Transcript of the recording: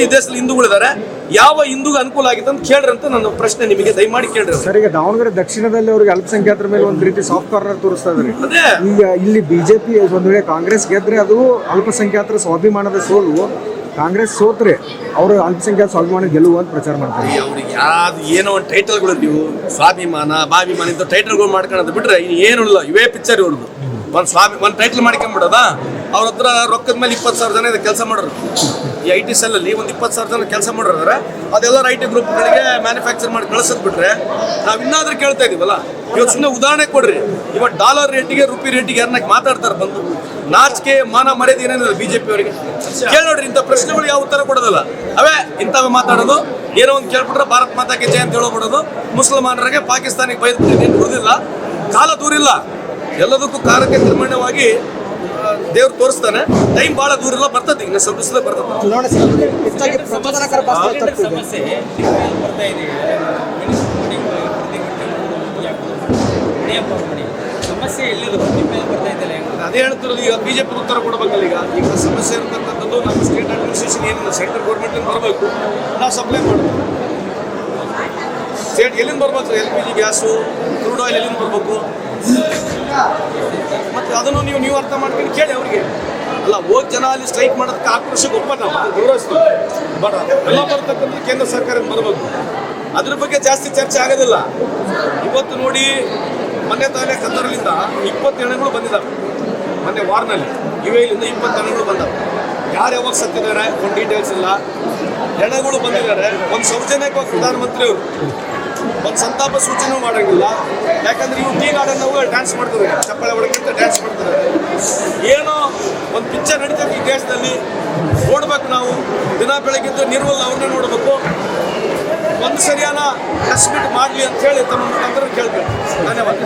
ಈ ದೇಶದಲ್ಲಿ ಹಿಂದೂಗಳಿದ್ದಾರೆ, ಯಾವ ಹಿಂದೂಗೆ ಅನುಕೂಲ ಆಗಿದೆ ಅಂತ ಕೇಳ್ರಿ ಅಂತ ನನ್ನ ಪ್ರಶ್ನೆ ನಿಮಗೆ, ದಯಮಾಡಿ ಕೇಳ್ರಿ. ಸರ್, ಈಗ ದಾವಣಗೆರೆ ದಕ್ಷಿಣದಲ್ಲಿ ಅವ್ರಿಗೆ ಅಲ್ಪಸಂಖ್ಯಾತರ ಮೇಲೆ ಒಂದು ರೀತಿ ಸಾಫ್ಟ್ ಕಾರ್ನರ್ ತೋರಿಸ್ತಾ ಇದ್ದಾರೆ. ಅದೇ ಈಗ ಇಲ್ಲಿ ಬಿಜೆಪಿ ಒಂದ್ ವೇಳೆ ಕಾಂಗ್ರೆಸ್ ಗೆದ್ರೆ ಅದು ಅಲ್ಪಸಂಖ್ಯಾತರ ಸ್ವಾಭಿಮಾನದ ಸೋಲು, ಕಾಂಗ್ರೆಸ್ ಸೋತ್ರೆ ಅವರು ಅಲ್ಪಸಂಖ್ಯಾತ ಸ್ವಾಭಿಮಾನ ಗೆಲುವು ಅಂತ ಪ್ರಚಾರ ಮಾಡ್ತಾರೆ. ಅವ್ರಿಗೆ ಯಾವ್ದು ಏನೋ ಒಂದು ಟೈಟಲ್ಗಳು, ನೀವು ಸ್ವಾಭಿಮಾನ ಬಾಭಿಮಾನ ಇಂಥ ಟೈಟಲ್ಗಳು ಮಾಡ್ಕೊಳ್ಳೋದು ಬಿಟ್ರೆ ಇನ್ನು ಏನೂ ಇಲ್ಲ. ಇವೇ ಪಿಕ್ಚರ್ ಇವ್ರದ್ದು. ಒಂದು ಟೈಟಲ್ ಮಾಡ್ಕೊಂಡ್ಬಿಡೋದ, ಅವ್ರ ಹತ್ರ ರೊಕ್ಕದ ಮೇಲೆ 20,000 ಜನ ಕೆಲಸ ಮಾಡೋರು. ಈ IT ಸೆಲ್ಲಲ್ಲಿ ಒಂದು 20,000 ಜನ ಕೆಲಸ ಮಾಡೋದ್ರೆ ಅದೆಲ್ಲ IT ಗ್ರೂಪ್ಗಳಿಗೆ ಮ್ಯಾನುಫ್ಯಾಕ್ಚರ್ ಮಾಡಿ ಕಳಿಸೋದು ಬಿಟ್ರೆ ನಾವು ಇನ್ನಾದ್ರೂ ಕೇಳ್ತಾ ಇದೀವಲ್ಲ. ಇವತ್ತು ಸುಮ್ಮನೆ ಉದಾಹರಣೆ ಕೊಡ್ರಿ, ಇವತ್ತು ಡಾಲರ್ ರೇಟಿಗೆ ರೂಪಿ ರೇಟಿಗೆ ಯಾರನ್ನ ಮಾತಾಡ್ತಾರೆ ಬಂದು. ನಾಚಿಕೆ ಮಾನ ಮರ್ಯಾದೆ ಏನೇನಿಲ್ಲ ಬಿಜೆಪಿ ಅವರಿಗೆ. ಕೇಳಿ ನೋಡ್ರಿ, ಇಂಥ ಪ್ರಶ್ನೆಗಳು ಯಾವ ಉತ್ತರ ಕೊಡೋದಲ್ಲ, ಅವೇ ಇಂಥವೇ ಮಾತಾಡೋದು. ಏನೋ ಒಂದು ಕೇಳ್ಬಿಟ್ರೆ ಭಾರತ್ ಮಾತಾಕ್ಕೆ ಜಯ ಅಂತ ಹೇಳೋಬಿಡೋದು, ಮುಸಲ್ಮಾನರಿಗೆ ಪಾಕಿಸ್ತಾನಿಗೆ ಬೈದ್ಬಿಟ್ಟು ಏನು ಬಿಡೋದಿಲ್ಲ. ಕಾಲ ದೂರಿಲ್ಲ, ಎಲ್ಲದಕ್ಕೂ ಕಾಲಕ್ಕೆ ನಿರ್ಮಾಣವಾಗಿ ದೇವ್ರು ತೋರಿಸ್ತಾನೆ. ಟೈಮ್ ಬಹಳ ದೂರ ಇಲ್ಲ, ಬರ್ತದೆ, ಇನ್ನು ಸ್ವಲ್ಪ ದಿವಸದಲ್ಲಿ ಬರ್ತದೆ. ಅದೇ ಹೇಳ್ತಿರೋದು, ಈಗ ಬಿಜೆಪಿ ಉತ್ತರ ಕೊಡಬೇಕಲ್ಲ. ಈಗ ಸಮಸ್ಯೆ ಇರತಕ್ಕಂಥದ್ದು ನಮ್ಮ ಸ್ಟೇಟ್ ಅಡ್ಮಿನಿಸ್ಟ್ರೇಷನ್ ಏನಿಲ್ಲ, ಸೆಂಟ್ರಲ್ ಗೌರ್ಮೆಂಟ್ ಬರಬೇಕು, ನಾವು ಸಪ್ಲೈ ಮಾಡಬೇಕು. ಸ್ಟೇಟ್ ಎಲ್ಲಿಂದ ಬರ್ಬೇಕು? LPG ಗ್ಯಾಸು, ಕ್ರೂಡ್ ಆಯಿಲ್ ಎಲ್ಲಿಂದ ಬರಬೇಕು? ಮತ್ತು ಅದನ್ನು ನೀವು ಅರ್ಥ ಮಾಡ್ಕೊಂಡು ಕೇಳಿ ಅವ್ರಿಗೆ. ಅಲ್ಲ, ಹೋಗಿ ಜನ ಅಲ್ಲಿ ಸ್ಟ್ರೈಕ್ ಮಾಡೋದಕ್ಕೆ ಆಕ್ರೋಶಕ್ಕೆ ಒಪ್ಪಂದ ನಾವು ಗೌರವಿಸ್ತೀವಿ. ಬಟ್ ಎಲ್ಲ ಬರ್ತಕ್ಕಂಥ ಕೇಂದ್ರ ಸರ್ಕಾರಕ್ಕೆ ಬರಬೇಕು. ಅದ್ರ ಬಗ್ಗೆ ಜಾಸ್ತಿ ಚರ್ಚೆ ಆಗೋದಿಲ್ಲ. ಇವತ್ತು ನೋಡಿ, ಮೊನ್ನೆ ತಾನೇ ಕತ್ತರಲ್ಲಿಂದ 20 ಹೆಣಗಳು ಬಂದಿದ್ದಾವೆ. ಮೊನ್ನೆ ವಾರ್ನಲ್ಲಿ UAEಲಿಂದ 20 ಹೆಣಗಳು ಬಂದವು. ಯಾರು ಯಾವಾಗ ಸತ್ತಿದ್ದಾರೆ ಒಂದು ಡೀಟೇಲ್ಸ್ ಇಲ್ಲ. ಹೆಣಗಳು ಬಂದಿದ್ದಾರೆ. ಒಂದು ಸೌಜನ್ಯಕ್ಕೆ ಪ್ರಧಾನಮಂತ್ರಿಯವರು ಒಂದು ಸಂತಾಪ ಸೂಚನೆ ಮಾಡೋಂಗಿಲ್ಲ. ಯಾಕಂದ್ರೆ ಇವು ಟೀ ಗಾರ್ಡನ್ ನಾವು ಡ್ಯಾನ್ಸ್ ಮಾಡ್ತಾರೆ, ಚಪ್ಪಾಳೆ ಹೊಡೋಕ್ಕಿಂತ ಡ್ಯಾನ್ಸ್ ಮಾಡ್ತಾರೆ. ಏನೋ ಒಂದು ಪಿಕ್ಚರ್ ನಡೀತದೆ ಈ ದೇಶದಲ್ಲಿ, ನೋಡ್ಬೇಕು ನಾವು. ದಿನ ಬೆಳಗ್ಗಿದ್ದು ನಿರ್ಮಲ್ ಅವ್ರನ್ನೇ ನೋಡಬೇಕು. ಒಂದು ಸರಿಯಾದ ರೆಸ್ಪೆಕ್ಟ್ ಮಾಡಲಿ ಅಂತ ಹೇಳಿ ತಮ್ಮ ಮುಖಾಂತರ ಕೇಳ್ಬೇಕು. ಧನ್ಯವಾದ.